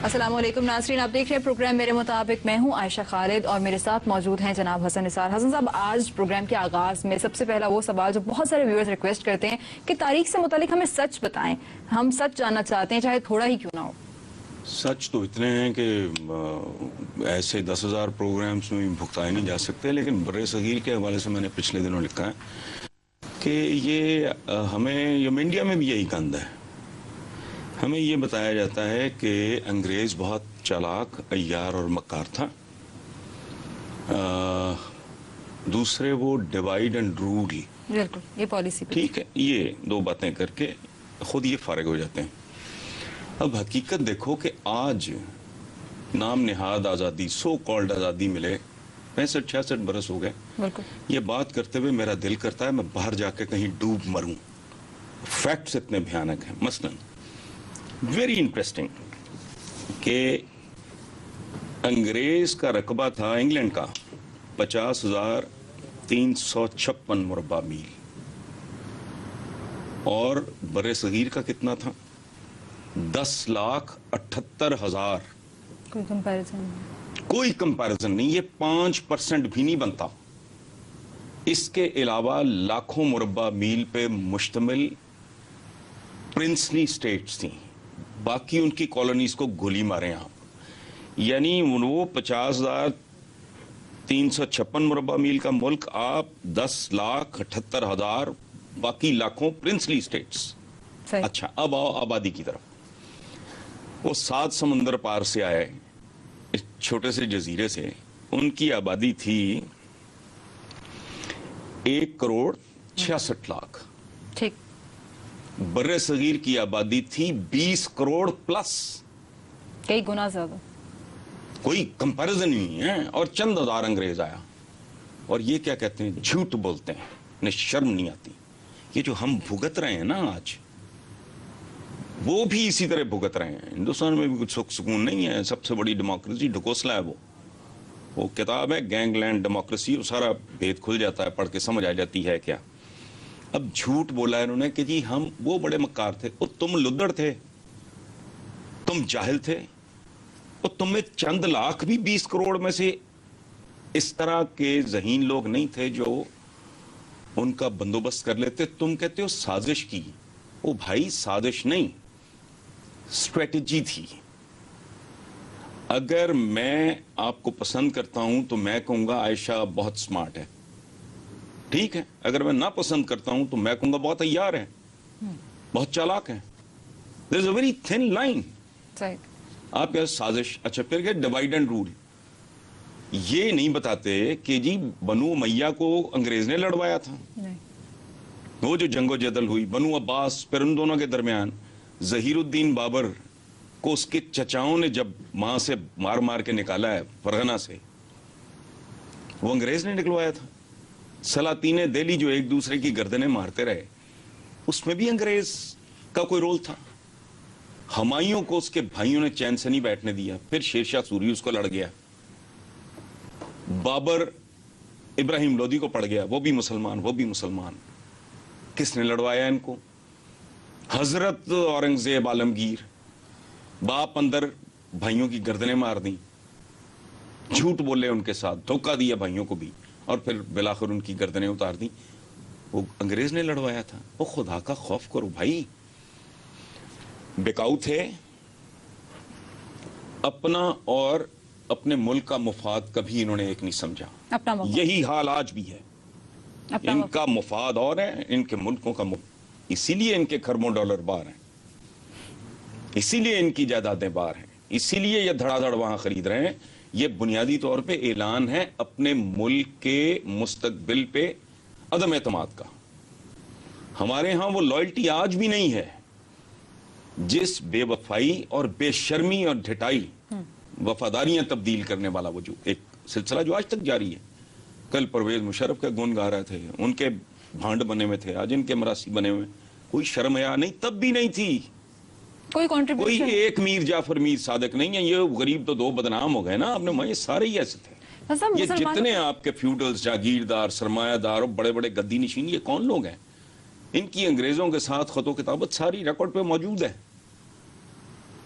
السلام علیکم ناظرین، آپ دیکھ رہے ہیں پروگرام میرے مطابق. میں ہوں عائشہ خالد اور میرے ساتھ موجود ہیں جناب حسن نثار. حسن صاحب، آج پروگرام کے آغاز میں سب سے پہلا وہ سوال جو بہت سارے ویورز ریکویسٹ کرتے ہیں کہ تاریخ سے متعلق ہمیں سچ بتائیں. ہم سچ جاننا چاہتے ہیں، چاہے تھوڑا ہی کیوں نہ ہو. سچ تو اتنے ہیں کہ ایسے 10,000 پروگرامز میں بھگتائے نہیں جا سکتے، لیکن بر صغیر کے حوالے سے میں نے پچھلے دنوں لکھا ہے کہ یہ ہمیں انڈیا میں بھی یہی گند ہے. ہمیں یہ بتایا جاتا ہے کہ انگریز بہت چالاک، عیار اور مکار تھا. دوسرے وہ ڈیوائیڈ اینڈ رول، بالکل یہ پالیسی ٹھیک ہے، یہ دو باتیں کر کے خود یہ فارغ ہو جاتے ہیں. اب حقیقت دیکھو کہ آج نام نہاد آزادی، سو کالڈ آزادی ملے 65-66 برس ہو گئے. بالکل یہ بات کرتے ہوئے میرا دل کرتا ہے میں باہر جا کے کہیں ڈوب مروں. فیکٹس اتنے بھیانک ہیں. مثلا ویری انٹرسٹنگ کہ انگریز کا رقبہ تھا انگلینڈ کا 50,356 مربع میل، اور بر صغیر کا کتنا تھا؟ 10,78,000. کوئی کمپیریزن نہیں. کوئی کمپیریزن نہیں. یہ 5% بھی نہیں بنتا. اس کے علاوہ لاکھوں مربع میل پہ مشتمل پرنسلی سٹیٹس تھیں. باقی ان کی کالونیز کو گولی ماریں آپ. یعنی وہ 50,356 مربع میل کا ملک، آپ 10,78,000 باقی لاکھوں پرنسلی سٹیٹس. اچھا، اب آؤ آبادی کی طرف. وہ 7 سمندر پار سے آئے اس چھوٹے سے جزیرے سے. ان کی آبادی تھی 1,66,00,000. ٹھیک. بر صغیر کی آبادی تھی 20 کروڑ پلس، کئی گنا زیادہ. کوئی کمپیریزن نہیں ہے. اور چند ہزار انگریز آیا، اور یہ کیا کہتے ہیں؟ جھوٹ بولتے ہیں. انہیں شرم نہیں آتی. یہ جو ہم بھگت رہے ہیں نا آج، وہ بھی اسی طرح بھگت رہے ہیں. ہندوستان میں بھی کچھ سکھ سکون نہیں ہے. سب سے بڑی ڈیموکریسی ڈھکوسلا ہے. وہ کتاب ہے گینگ لینڈ ڈیموکریسی. وہ سارا بھید کھل جاتا ہے، پڑھ کے سمجھ آ جاتی ہے کیا. اب جھوٹ بولا ہے انہوں نے کہ جی ہم وہ بڑے مکار تھے. وہ تم لدڑ تھے، تم جاہل تھے. اور تم میں چند لاکھ بھی 20 کروڑ میں سے اس طرح کے ذہین لوگ نہیں تھے جو ان کا بندوبست کر لیتے. تم کہتے ہو سازش کی. او بھائی، سازش نہیں، اسٹریٹجی تھی. اگر میں آپ کو پسند کرتا ہوں تو میں کہوں گا عائشہ بہت سمارٹ ہے، ٹھیک ہے. اگر میں ناپسند کرتا ہوں تو میں کہوں گا بہت عیار ہے، بہت چالاک ہے. there is a very thin line. آپ کیا سازش. اچھا، پھر کیا ڈیوائیڈ اینڈ رول. یہ نہیں بتاتے کہ جی بنو امیہ کو انگریز نے لڑوایا تھا. وہ جو جنگ و جدل ہوئی بنو عباس، پھر ان دونوں کے درمیان ظہیر الدین بابر کو اس کے چچاؤں نے جب وہاں سے مار مار کے نکالا ہے فرغانہ سے، وہ انگریز نے نکلوایا تھا. سلاطین دہلی جو ایک دوسرے کی گردنیں مارتے رہے، اس میں بھی انگریز کا کوئی رول تھا. ہمایوں کو اس کے بھائیوں نے چین سے نہیں بیٹھنے دیا. پھر شیر شاہ سوری اس کو لڑ گیا. بابر ابراہیم لودھی کو پڑ گیا، وہ بھی مسلمان، وہ بھی مسلمان. کس نے لڑوایا ان کو؟ حضرت اورنگزیب عالمگیر. باپ اندر بھائیوں کی گردنیں مار دیں، جھوٹ بولے ان کے ساتھ، دھوکہ دیا بھائیوں کو بھی، اور پھر بالآخر ان کی گردنیں اتار دیں. وہ انگریز نے لڑوایا تھا. وہ خدا کا خوف کرو بھائی. بکاؤ تھے. اپنا اور اپنے ملک کا مفاد کبھی انہوں نے ایک نہیں سمجھا. یہی حال آج بھی ہے. ان کا مفاد اور ہے، ان کے ملکوں کا اسی لیے ان کے کھربوں ڈالر باہر ہیں، اسی لیے ان کی جائیدادیں باہر ہیں، اسی لیے یہ دھڑا دھڑ وہاں خرید رہے ہیں. یہ بنیادی طور پہ اعلان ہے اپنے ملک کے مستقبل پہ عدم اعتماد کا. ہمارے ہاں وہ لائلٹی آج بھی نہیں ہے. جس بے وفائی اور بے شرمی اور ڈھٹائی، وفاداریاں تبدیل کرنے والا وہ جو ایک سلسلہ جو آج تک جاری ہے. کل پرویز مشرف کا گن گا رہے تھے، ان کے بھانڈ بنے ہوئے تھے، آج ان کے مراسی بنے ہوئے. کوئی شرم حیا نہیں، تب بھی نہیں تھی. کوئی ایک میر جعفر میر صادق نہیں ہے. یہ غریب تو دو بدنام ہو گئے نا آپ نے. یہ سارے ہی ایسے تھے. یہ جتنے آپ کے فیوڈلز، جاگیردار، سرمایہ دار اور بڑے بڑے گدی نشین، یہ کون لوگ ہیں؟ ان کی انگریزوں کے ساتھ خط و کتابت ساری ریکارڈ پہ موجود ہے.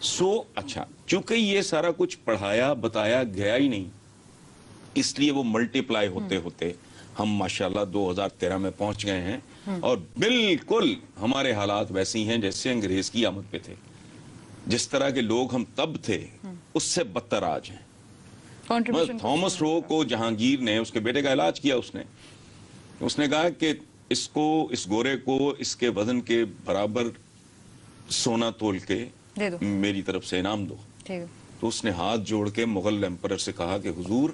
اچھا چونکہ یہ سارا کچھ پڑھایا بتایا گیا ہی نہیں، اس لیے وہ ملٹی پلائی ہوتے ہوتے ہم ماشاءاللہ 2013 میں پہنچ گئے ہیں، اور بالکل ہمارے حالات ویسی ہیں جیسے انگریز کی آمد پہ تھے. جس طرح کے لوگ ہم تب تھے اس سے بدتر آج ہیں. تھامس رو کو جہانگیر نے اس کے بیٹے کا علاج کیا. اس نے کہا کہ اس گورے کو اس کے وزن کے برابر سونا تول کے میری طرف سے انعام دو. تو اس نے ہاتھ جوڑ کے مغل ایمپرر سے کہا کہ حضور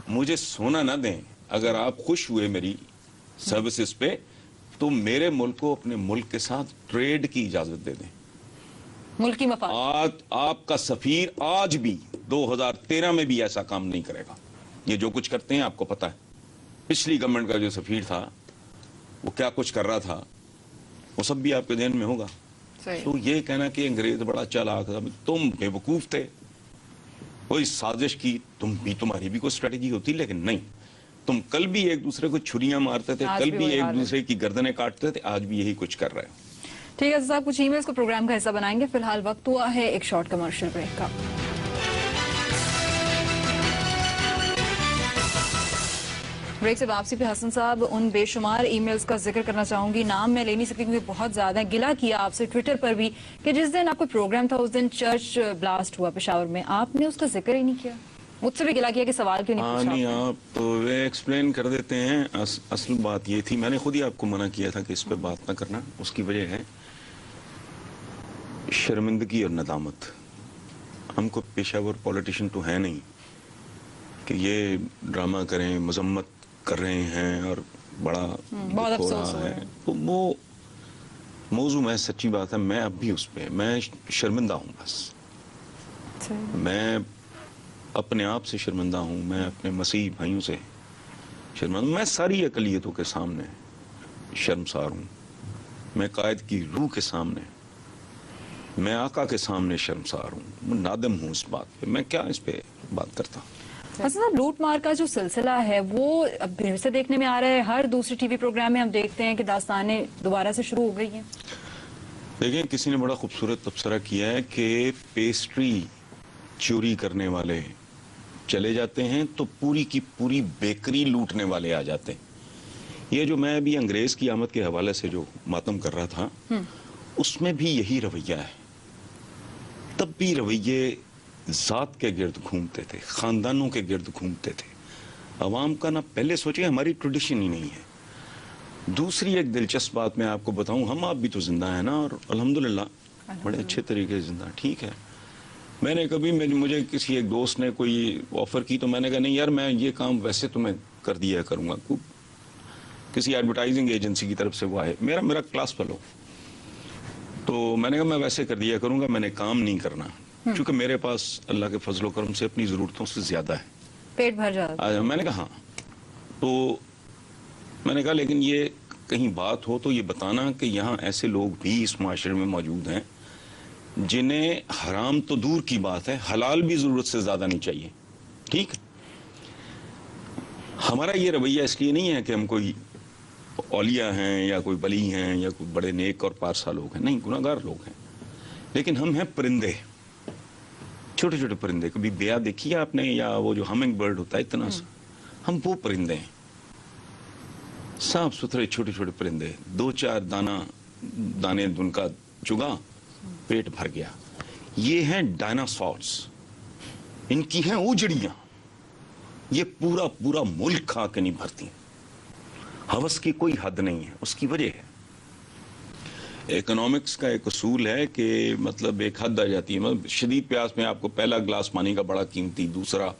مجھے سونا نہ دیں، اگر آپ خوش ہوئے میری سروسز پہ تو میرے ملک کو اپنے ملک کے ساتھ ٹریڈ کی اجازت دے دیں. ملکی مفاد. آپ کا سفیر آج بھی 2013 میں بھی ایسا کام نہیں کرے گا. یہ جو کچھ کرتے ہیں آپ کو پتا ہے. پچھلی گورنمنٹ کا جو سفیر تھا وہ کیا کچھ کر رہا تھا وہ سب بھی آپ کے ذہن میں ہوگا. تو یہ کہنا کہ انگریز بڑا چالاک تھا، تم بے وقوف تھے. کوئی سازش کی تمہاری بھی کوئی اسٹریٹجی ہوتی، لیکن نہیں. تم کل بھی ایک دوسرے کو چھریاں مارتے تھے، کل بھی ایک دوسرے کی گردنیں کاٹتے تھے، آج بھی یہی کچھ کر رہے ہیں. ٹھیک ہے صاحب، کچھ ای میلز کو پروگرام کا حصہ بنائیں گے. فی الحال وقت ہوا ہے ایک شارٹ کمرشل بریک کا. بریک سے واپسی پہ حسن صاحب ان بے شمار ای میلز کا ذکر کرنا چاہوں گی. نام میں لے نہیں سکتی کیونکہ بہت زیادہ ہیں. گلہ کیا آپ سے ٹویٹر پر بھی کہ جس دن آپ کو پروگرام تھا اس دن چرچ بلاسٹ ہوا پشاور میں، آپ نے اس کا ذکر ہی نہیں کیا. مجھ سے بھی گلہ کیا کہ سوال کیوں نہیں پوچھا. نہیں، آپ ایکسپلین کر دیتے ہیں. اصل بات یہ تھی، میں نے خود ہی آپ کو منع کیا تھا کہ اس پہ بات نہ کرنا. اس کی وجہ ہے شرمندگی اور ندامت. ہم کو پشاور پولیٹیشین تو ہے نہیں کہ یہ ڈرامہ کریں، مذمت کر رہے ہیں اور بڑا بہت افسوس ہے. تو وہ موضوع میں سچی بات ہے، میں اب بھی اس پہ میں شرمندہ ہوں. بس میں اپنے آپ سے شرمندہ ہوں، میں اپنے مسیحی بھائیوں سے شرمندہ ہوں، میں ساری اقلیتوں کے سامنے شرمسار ہوں، میں قائد کی روح کے سامنے، میں آقا کے سامنے شرمسار ہوں. میں نادم ہوں اس بات پہ. میں کیا اس پہ بات کرتا ہوں. حسن، لوٹ مار کا جو سلسلہ ہے وہ اب پھر سے دیکھنے میں آ رہا ہے. ہر دوسری ٹی وی پروگرام میں ہم دیکھتے ہیں کہ داستانیں دوبارہ سے شروع ہو گئی ہیں. دیکھیں، کسی نے بڑا خوبصورت تبصرہ کیا ہے کہ پیسٹری چوری کرنے والے چلے جاتے ہیں تو پوری کی پوری بیکری لوٹنے والے آ جاتے ہیں. یہ جو میں ابھی انگریز کی آمد کے حوالے سے جو ماتم کر رہا تھا اس میں بھی یہی رویہ ہے. تب بھی رویے ذات کے گرد گھومتے تھے، خاندانوں کے گرد گھومتے تھے. عوام کا نہ پہلے سوچے، ہماری ٹریڈیشن ہی نہیں ہے. دوسری ایک دلچسپ بات میں آپ کو بتاؤں، ہم آپ بھی تو زندہ ہیں نا، اور الحمدللہ بڑے اچھے طریقے سے زندہ. ٹھیک ہے، میں نے کبھی مجھے کسی ایک دوست نے کوئی آفر کی تو میں نے کہا نہیں یار، میں یہ کام ویسے تو میں کر دیا کروں گا. کسی ایڈورٹائزنگ ایجنسی کی طرف سے وہ آئے، میرا کلاس فیلو، تو میں نے کہا میں ویسے کر دیا کروں گا، میں نے کام نہیں کرنا، چونکہ میرے پاس اللہ کے فضل و کرم سے اپنی ضرورتوں سے زیادہ ہے. پیٹ بھر جاتا. میں نے کہا ہاں. تو میں نے کہا لیکن یہ کہیں بات ہو تو یہ بتانا کہ یہاں ایسے لوگ بھی اس معاشرے میں موجود ہیں جنہیں حرام تو دور کی بات ہے، حلال بھی ضرورت سے زیادہ نہیں چاہیے. ٹھیک، ہمارا یہ رویہ اس لیے نہیں ہے کہ ہم کوئی اولیاء ہیں یا کوئی ولی ہیں یا کوئی بڑے نیک اور پارسا لوگ ہیں. نہیں، گناہگار لوگ ہیں، لیکن ہم ہیں پرندے، چھوٹے چھوٹے پرندے. کبھی بیا دیکھی ہے آپ نے، یا وہ جو ہمنگ برڈ ہوتا ہے اتنا سا، ہم وہ پرندے ہیں، صاف ستھرے چھوٹے چھوٹے پرندے. 2-4 دانے ان کا چگا، پیٹ بھر گیا. یہ ہیں ڈائناسورس، ان کی ہیں اوجڑیاں. یہ پورا ملک کھا کے نہیں بھرتی. ہوس کی کوئی حد نہیں ہے. اس کی وجہ ہے اکنامکس کا ایک اصول ہے کہ مطلب ایک حد آ جاتی ہے. مطلب شدید پیاس میں آپ کو پہلا گلاس پانی کا بڑا قیمتی، دوسرا،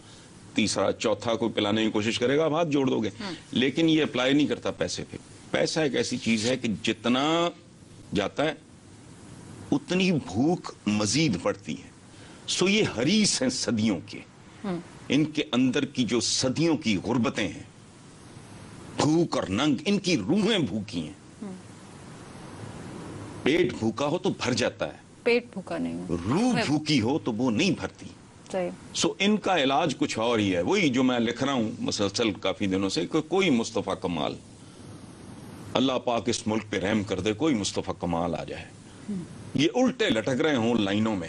تیسرا، چوتھا کوئی پلانے کی کوشش کرے گا، آپ ہاتھ جوڑ دو گے. لیکن یہ اپلائی نہیں کرتا پیسے پہ. پیسہ ایک ایسی چیز ہے کہ جتنا جاتا ہے اتنی بھوک مزید بڑھتی ہے. سو یہ حریص ہیں صدیوں کے. ان کے اندر کی جو صدیوں کی غربتیں ہیں، بھوک اور ننگ، ان کی روحیں بھوکی ہیں. پیٹ بھوکا ہو تو بھر جاتا ہے، پیٹ بھوکا نہیں ہو، روح بھوکی ہو تو وہ نہیں بھرتی. سو ان کا علاج کچھ اور ہی ہے. وہی جو میں لکھ رہا ہوں مسلسل کافی دنوں سے، کہ کوئی مصطفیٰ کمال، اللہ پاک اس ملک پہ رحم کر دے، کوئی مصطفیٰ کمال آ جائے. یہ الٹے لٹک رہے ہوں لائنوں میں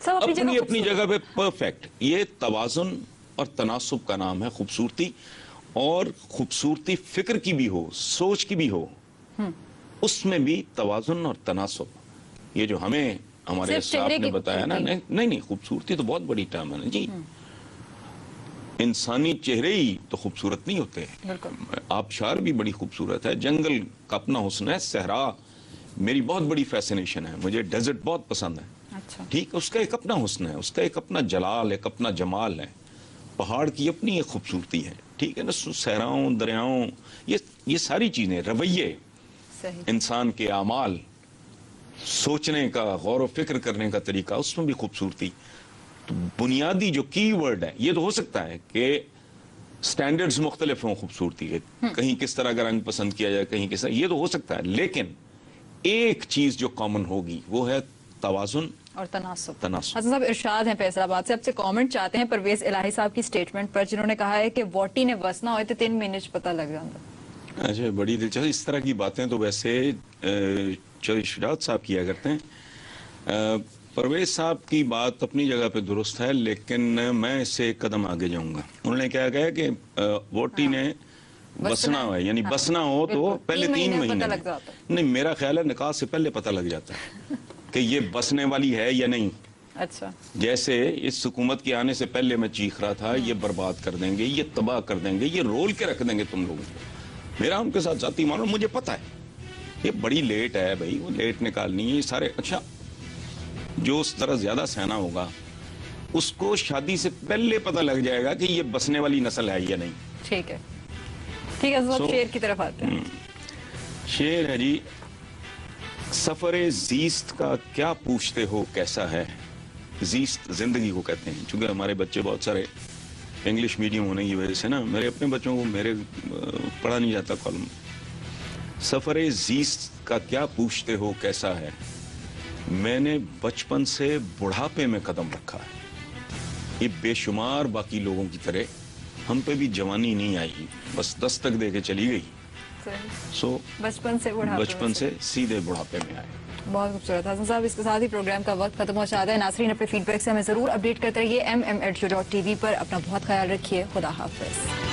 اپنی جگہ پہ پرفیکٹ. یہ توازن اور تناسب کا نام ہے خوبصورتی. اور خوبصورتی فکر کی بھی ہو, سوچ کی بھی ہو, اس میں بھی توازن اور تناسب. یہ جو ہمیں ہمارے اسلاف نے بتایا نا, نہیں خوبصورتی تو بہت بڑی ٹرم ہے نا جی. انسانی چہرے ہی تو خوبصورت نہیں ہوتے. آبشار بھی بڑی خوبصورت ہے, جنگل کا اپنا حسن ہے, صحرا میری بہت بڑی فیسنیشن ہے, مجھے ڈیزرٹ بہت پسند ہے. ٹھیک, اس کا ایک اپنا حسن ہے, اس کا ایک اپنا جلال, ایک اپنا جمال ہے. پہاڑ کی اپنی ایک خوبصورتی ہے. ٹھیک ہے نا, صحراؤں, دریاؤں, یہ ساری چیزیں, رویے, انسان کے اعمال, سوچنے کا, غور و فکر کرنے کا طریقہ, اس میں بھی خوبصورتی. تو بنیادی جو کی ورڈ ہے, یہ تو ہو سکتا ہے کہ سٹینڈرڈز مختلف ہوں خوبصورتی کے, کہیں کس طرح کا رنگ پسند کیا جائے, کہیں کس طرح, یہ تو ہو سکتا ہے, لیکن ایک چیز جو کامن ہوگی وہ ہے توازن اور تناسب. حسن صاحب ارشاد ہیں فیصل آباد سے, اب سے کامنٹ چاہتے ہیں پرویز الہی صاحب کی سٹیٹمنٹ پر, جنہوں نے کہا ہے کہ ووٹی نے وسنا ہوئے تھے 3 مہینے پتہ لگ جاتا. اچھا, بڑی دلچسپ. اس طرح کی باتیں تو ویسے چودھری شجاعت صاحب کیا کرتے ہیں. پرویز صاحب کی بات اپنی جگہ پہ درست ہے, لیکن میں اس سے ایک قدم آگے جاؤں گا. انہوں نے کیا کہا کہ ووٹی نے بسنا ہے, یعنی بسنا ہو تو پہلے 3 مہینے نہیں, میرا خیال ہے نکاح سے پہلے پتہ لگ جاتا ہے کہ یہ بسنے والی ہے یا نہیں. اچھا, جیسے اس حکومت کے آنے سے پہلے میں چیخ رہا تھا یہ برباد کر دیں گے, یہ تباہ کر دیں گے, یہ رول کے رکھ دیں گے تم لوگوں کو. میرا ان کے ساتھ ذاتی معاملہ, مجھے پتا ہے یہ بڑی لیٹ ہے بھائی, وہ لیٹ نکالنی ہے سارے. اچھا, جو اس طرح زیادہ سہنا ہوگا اس کو شادی سے پہلے پتہ لگ جائے گا کہ یہ بسنے والی نسل ہے یا نہیں. ٹھیک ہے, ٹھیک ہے, شعر کی طرف آتے ہیں. شعر ہے جی, سفر زیست کا کیا پوچھتے ہو کیسا ہے. زیست زندگی کو کہتے ہیں. چونکہ ہمارے بچے بہت سارے انگلش میڈیم ہونے کی وجہ سے نا, میرے اپنے بچوں کو میرے پڑھا نہیں جاتا کالم. سفر زیست کا کیا پوچھتے ہو کیسا ہے, میں نے بچپن سے بڑھاپے میں قدم رکھا ہے. یہ بے شمار باقی لوگوں کی طرح ہم پہ بھی جوانی نہیں آئی, بس دستک دے کے چلی گئی. سو بچپن سے سیدھے بڑھاپے میں آئے. بہت خوبصورت. حسن صاحب, اس کے ساتھ ہی پروگرام کا وقت ختم ہو جاتا ہے. ناظرین اپنے فیڈ بیک سے ہمیں ضرور اپڈیٹ کرتے رہیے. MMHD.TV پر اپنا بہت خیال رکھیے. خدا حافظ.